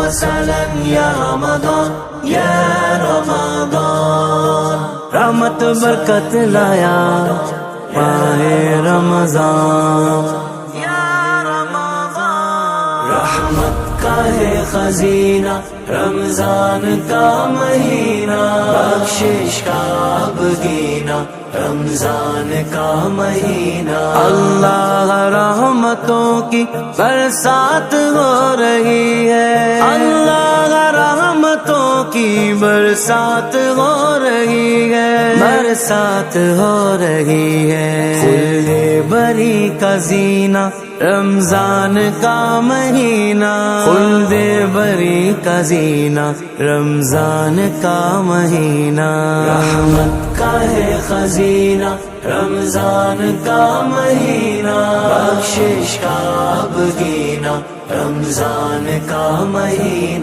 وسهلا یا رمضان یا رمضان. رحمت برکت لایا ماہ رمضان یا رمضان. رحمت کا ہے خزینہ رمضان کا مہینہ، بخشش کا بگینہ رمضان کا مہینہ. اللہ رحمتوں کی برسات ہو رہی ہے، اللہ رحمتوں کی برسات ہو رہی ہے، برسات ہو رہی ہے. خلد بری کا زینہ رمضان کا مہینہ، خلد بری کا زینہ رمضان کا مہینہ. رحمت کا ہے خزینہ رمضان کا مہینہ، بخشش کا بگینہ رمضان کا مہینہ.